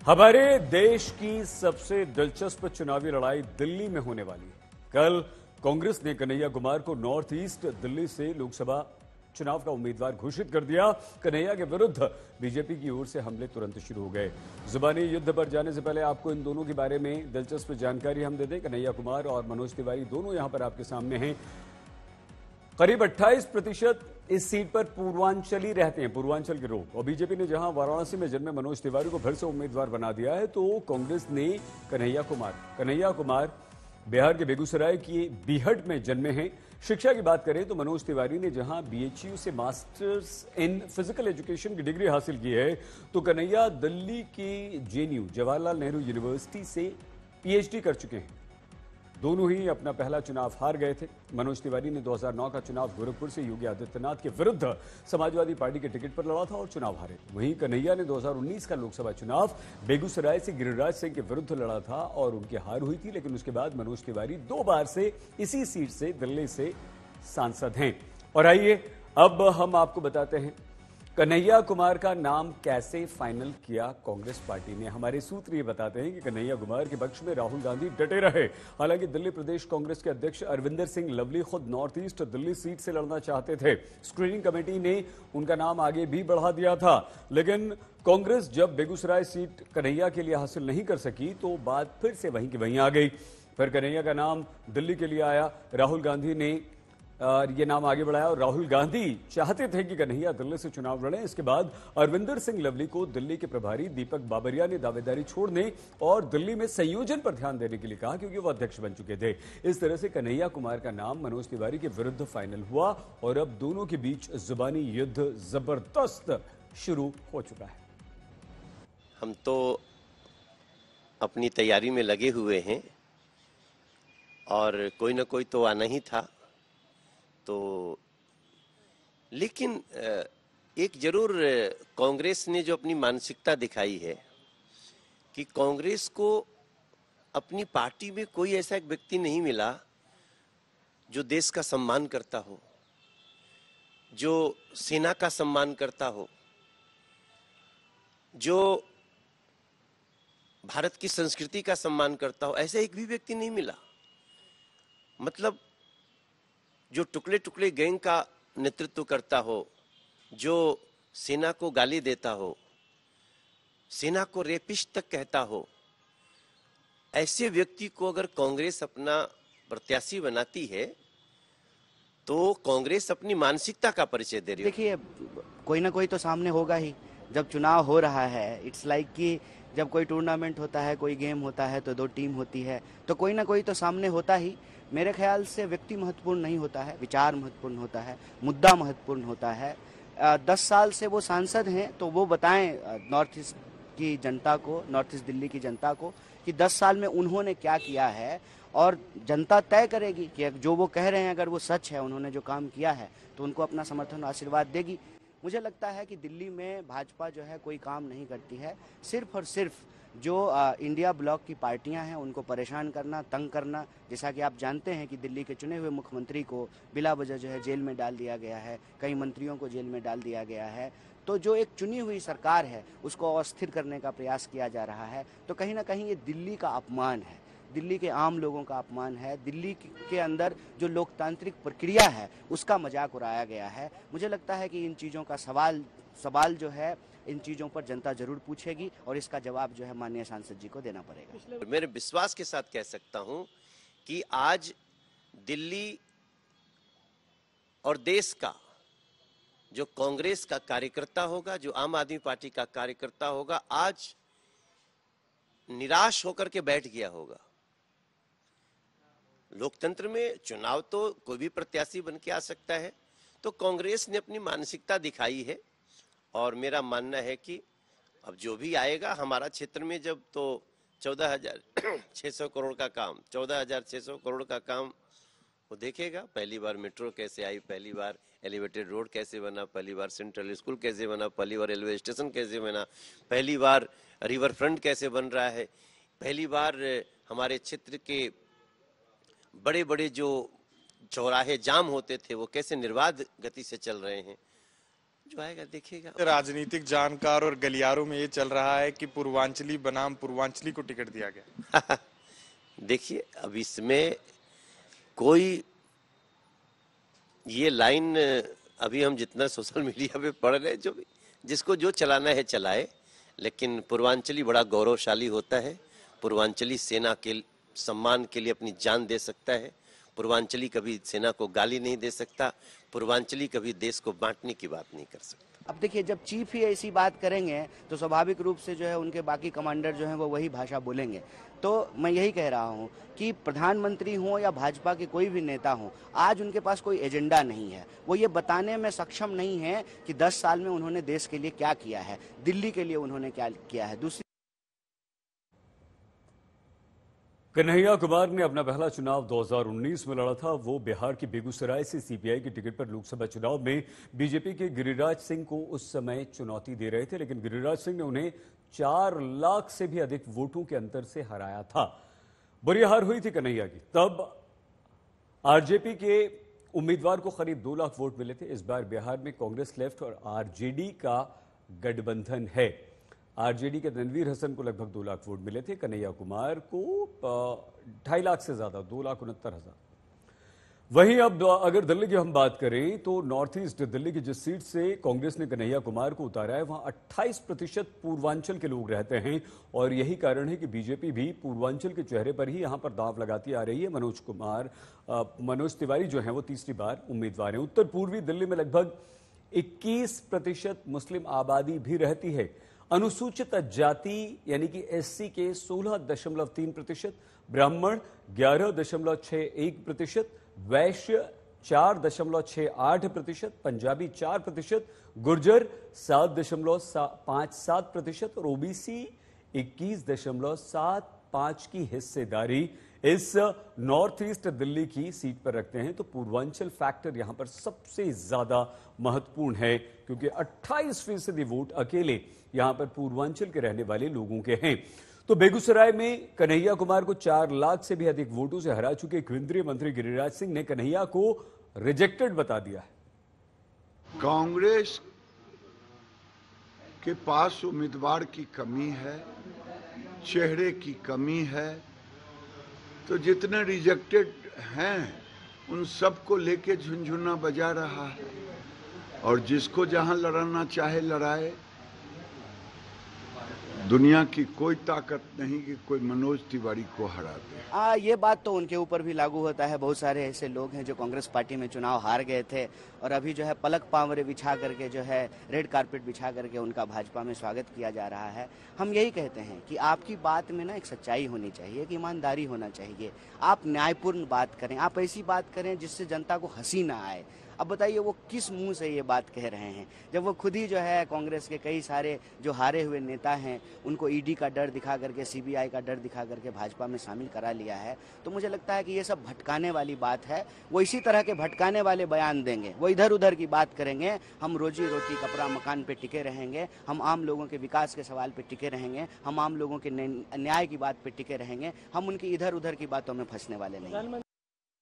हमारे देश की सबसे दिलचस्प चुनावी लड़ाई दिल्ली में होने वाली है। कल कांग्रेस ने कन्हैया कुमार को नॉर्थ ईस्ट दिल्ली से लोकसभा चुनाव का उम्मीदवार घोषित कर दिया। कन्हैया के विरुद्ध बीजेपी की ओर से हमले तुरंत शुरू हो गए। जुबानी युद्ध पर जाने से पहले आपको इन दोनों के बारे में दिलचस्प जानकारी हम दे दें। कन्हैया कुमार और मनोज तिवारी दोनों यहां पर आपके सामने हैं। करीब 28% इस सीट पर पूर्वांचली रहते हैं, पूर्वांचल के लोग। और बीजेपी ने जहां वाराणसी में जन्मे मनोज तिवारी को फिर से उम्मीदवार बना दिया है, तो कांग्रेस ने कन्हैया कुमार बिहार के बेगूसराय की बीहट में जन्मे हैं। शिक्षा की बात करें तो मनोज तिवारी ने जहां बीएचयू से मास्टर्स इन फिजिकल एजुकेशन की डिग्री हासिल की है, तो कन्हैया दिल्ली की जेएनयू जवाहरलाल नेहरू यूनिवर्सिटी से पीएचडी कर चुके हैं। दोनों ही अपना पहला चुनाव हार गए थे। मनोज तिवारी ने 2009 का चुनाव गोरखपुर से योगी आदित्यनाथ के विरुद्ध समाजवादी पार्टी के टिकट पर लड़ा था और चुनाव हारे। वहीं कन्हैया ने 2019 का लोकसभा चुनाव बेगूसराय से गिरिराज सिंह के विरुद्ध लड़ा था और उनकी हार हुई थी, लेकिन उसके बाद मनोज तिवारी 2 बार से इसी सीट से दिल्ली से सांसद हैं। और आइए अब हम आपको बताते हैं कन्हैया कुमार का नाम कैसे फाइनल किया कांग्रेस पार्टी ने। हमारे सूत्र ये बताते हैं कि कन्हैया कुमार के पक्ष में राहुल गांधी डटे रहे। हालांकि दिल्ली प्रदेश कांग्रेस के अध्यक्ष अरविंदर सिंह लवली खुद नॉर्थ ईस्ट दिल्ली सीट से लड़ना चाहते थे। स्क्रीनिंग कमेटी ने उनका नाम आगे भी बढ़ा दिया था, लेकिन कांग्रेस जब बेगूसराय सीट कन्हैया के लिए हासिल नहीं कर सकी तो बात फिर से वहीं की वहीं आ गई। फिर कन्हैया का नाम दिल्ली के लिए आया। राहुल गांधी ने ये नाम आगे बढ़ाया और राहुल गांधी चाहते थे कि कन्हैया दिल्ली से चुनाव लड़ें। इसके बाद अरविंदर सिंह लवली को दिल्ली के प्रभारी दीपक बाबरिया ने दावेदारी छोड़ने और दिल्ली में संयोजन पर ध्यान देने के लिए कहा, क्योंकि वो अध्यक्ष बन चुके थे। इस तरह से कन्हैया कुमार का नाम मनोज तिवारी के विरुद्ध फाइनल हुआ और अब दोनों के बीच जुबानी युद्ध जबरदस्त शुरू हो चुका है। हम तो अपनी तैयारी में लगे हुए हैं और कोई ना कोई तो आना ही था, तो लेकिन एक जरूर कांग्रेस ने जो अपनी मानसिकता दिखाई है कि कांग्रेस को अपनी पार्टी में कोई ऐसा एक व्यक्ति नहीं मिला जो देश का सम्मान करता हो, जो सेना का सम्मान करता हो, जो भारत की संस्कृति का सम्मान करता हो। ऐसा एक भी व्यक्ति नहीं मिला। मतलब जो टुकड़े टुकड़े गैंग का नेतृत्व करता हो, जो सेना को गाली देता हो, सेना को रेपिस्ट तक कहता हो, ऐसे व्यक्ति को अगर कांग्रेस अपना प्रत्याशी बनाती है तो कांग्रेस अपनी मानसिकता का परिचय दे रही है। देखिए, कोई ना कोई तो सामने होगा ही। जब चुनाव हो रहा है, इट्स लाइक कि जब कोई टूर्नामेंट होता है, कोई गेम होता है तो 2 टीम होती है, तो कोई ना कोई तो सामने होता ही। मेरे ख्याल से व्यक्ति महत्वपूर्ण नहीं होता है, विचार महत्वपूर्ण होता है, मुद्दा महत्वपूर्ण होता है। 10 साल से वो सांसद हैं, तो वो बताएं नॉर्थ ईस्ट की जनता को, नॉर्थ ईस्ट दिल्ली की जनता को कि 10 साल में उन्होंने क्या किया है, और जनता तय करेगी कि जो वो कह रहे हैं अगर वो सच है, उन्होंने जो काम किया है, तो उनको अपना समर्थन और आशीर्वाद देगी। मुझे लगता है कि दिल्ली में भाजपा जो है कोई काम नहीं करती है। सिर्फ और सिर्फ जो इंडिया ब्लॉक की पार्टियां हैं उनको परेशान करना, तंग करना। जैसा कि आप जानते हैं कि दिल्ली के चुने हुए मुख्यमंत्री को बिला वजह जो है जेल में डाल दिया गया है, कई मंत्रियों को जेल में डाल दिया गया है। तो जो एक चुनी हुई सरकार है उसको अस्थिर करने का प्रयास किया जा रहा है। तो कहीं ना कहीं ये दिल्ली का अपमान है, दिल्ली के आम लोगों का अपमान है। दिल्ली के अंदर जो लोकतांत्रिक प्रक्रिया है उसका मजाक उड़ाया गया है। मुझे लगता है कि इन चीज़ों का सवाल जो है, इन चीज़ों पर जनता जरूर पूछेगी और इसका जवाब जो है माननीय सांसद जी को देना पड़ेगा। मेरे विश्वास के साथ कह सकता हूं कि आज दिल्ली और देश का जो कांग्रेस का कार्यकर्ता होगा, जो आम आदमी पार्टी का कार्यकर्ता होगा, आज निराश होकर के बैठ गया होगा। लोकतंत्र में चुनाव तो कोई भी प्रत्याशी बन के आ सकता है, तो कांग्रेस ने अपनी मानसिकता दिखाई है और मेरा मानना है कि अब जो भी आएगा हमारा क्षेत्र में, जब तो 14,600 करोड़ का काम, 14,600 करोड़ का काम वो देखेगा। पहली बार मेट्रो कैसे आई, पहली बार एलिवेटेड रोड कैसे बना, पहली बार सेंट्रल स्कूल कैसे बना, पहली बार रेलवे स्टेशन कैसे बना, पहली बार रिवर फ्रंट कैसे बन रहा है, पहली बार हमारे क्षेत्र के बड़े बड़े जो चौराहे जाम होते थे वो कैसे निर्बाध गति से चल रहे हैं। जो आएगा देखिएगा। राजनीतिक जानकार और गलियारों में ये चल रहा है कि पूर्वांचली बनाम पूर्वांचली को टिकट दिया गया। देखिए, अब इसमें कोई ये लाइन अभी हम जितना सोशल मीडिया पे पढ़ रहे हैं, जो भी जिसको जो चलाना है चलाए, लेकिन पूर्वांचली बड़ा गौरवशाली होता है। पूर्वांचली सेना के सम्मान के लिए अपनी जान दे सकता है। पूर्वांचली कभी सेना को गाली नहीं दे सकता। पूर्वांचली कभी देश को बांटने की बात नहीं कर सकता। अब देखिए, जब चीफ ही ऐसी बात करेंगे तो स्वाभाविक रूप से जो है उनके बाकी कमांडर जो हैं वो वही भाषा बोलेंगे। तो मैं यही कह रहा हूं कि प्रधानमंत्री हों या भाजपा के कोई भी नेता हों, आज उनके पास कोई एजेंडा नहीं है। वो ये बताने में सक्षम नहीं है कि 10 साल में उन्होंने देश के लिए क्या किया है, दिल्ली के लिए उन्होंने क्या किया है। दूसरी कन्हैया कुमार ने अपना पहला चुनाव 2019 में लड़ा था। वो बिहार के बेगूसराय से सीपीआई की टिकट पर लोकसभा चुनाव में बीजेपी के गिरिराज सिंह को उस समय चुनौती दे रहे थे, लेकिन गिरिराज सिंह ने उन्हें 4 लाख से भी अधिक वोटों के अंतर से हराया था। बुरी हार हुई थी कन्हैया की। तब आरजेपी के उम्मीदवार को करीब 2 लाख वोट मिले थे। इस बार बिहार में कांग्रेस लेफ्ट और आरजेडी का गठबंधन है। आरजेडी के रणवीर हसन को लगभग 2 लाख वोट मिले थे। कन्हैया कुमार को 2.5 लाख से ज्यादा, 2,69,000। वहीं अब अगर दिल्ली की हम बात करें तो नॉर्थ ईस्ट दिल्ली की जिस सीट से कांग्रेस ने कन्हैया कुमार को उतारा है, वहां 28% पूर्वांचल के लोग रहते हैं और यही कारण है कि बीजेपी भी पूर्वांचल के चेहरे पर ही यहां पर दांव लगाती आ रही है। मनोज तिवारी जो है वो तीसरी बार उम्मीदवार हैं। उत्तर पूर्वी दिल्ली में लगभग 21% मुस्लिम आबादी भी रहती है। अनुसूचित जाति यानी कि एससी के 16.3%, ब्राह्मण 11.61%, वैश्य 4.68%, पंजाबी 4%, गुर्जर 7.57% और ओबीसी 21.75 की हिस्सेदारी इस नॉर्थ ईस्ट दिल्ली की सीट पर रखते हैं। तो पूर्वांचल फैक्टर यहां पर सबसे ज्यादा महत्वपूर्ण है, क्योंकि 28% वोट अकेले यहां पर पूर्वांचल के रहने वाले लोगों के हैं। तो बेगूसराय में कन्हैया कुमार को 4 लाख से भी अधिक वोटों से हरा चुके केंद्रीय मंत्री गिरिराज सिंह ने कन्हैया को रिजेक्टेड बता दिया है। कांग्रेस के पास उम्मीदवार की कमी है, चेहरे की कमी है, तो जितने रिजेक्टेड हैं उन सबको लेके झुनझुना बजा रहा है और जिसको जहां लड़ना चाहे लड़ाए। दुनिया की कोई ताकत नहीं कि कोई मनोज तिवारी को हरा दे। ये बात तो उनके ऊपर भी लागू होता है। बहुत सारे ऐसे लोग हैं जो कांग्रेस पार्टी में चुनाव हार गए थे और अभी जो है पलक पावरे बिछा करके जो है रेड कारपेट बिछा करके उनका भाजपा में स्वागत किया जा रहा है। हम यही कहते हैं कि आपकी बात में ना एक सच्चाई होनी चाहिए, एक ईमानदारी होना चाहिए। आप न्यायपूर्ण बात करें, आप ऐसी बात करें जिससे जनता को हंसी ना आए। अब बताइए वो किस मुंह से ये बात कह रहे हैं, जब वो खुद ही जो है कांग्रेस के कई सारे जो हारे हुए नेता हैं उनको ईडी का डर दिखा करके, सीबीआई का डर दिखा करके भाजपा में शामिल करा लिया है। तो मुझे लगता है कि ये सब भटकाने वाली बात है। वो इसी तरह के भटकाने वाले बयान देंगे, वो इधर उधर की बात करेंगे। हम रोजी रोटी कपड़ा मकान पे टिके रहेंगे, हम आम लोगों के विकास के सवाल पे टिके रहेंगे, हम आम लोगों के न्याय की बात पे टिके रहेंगे। हम उनकी इधर उधर की बातों में फंसने वाले नहीं।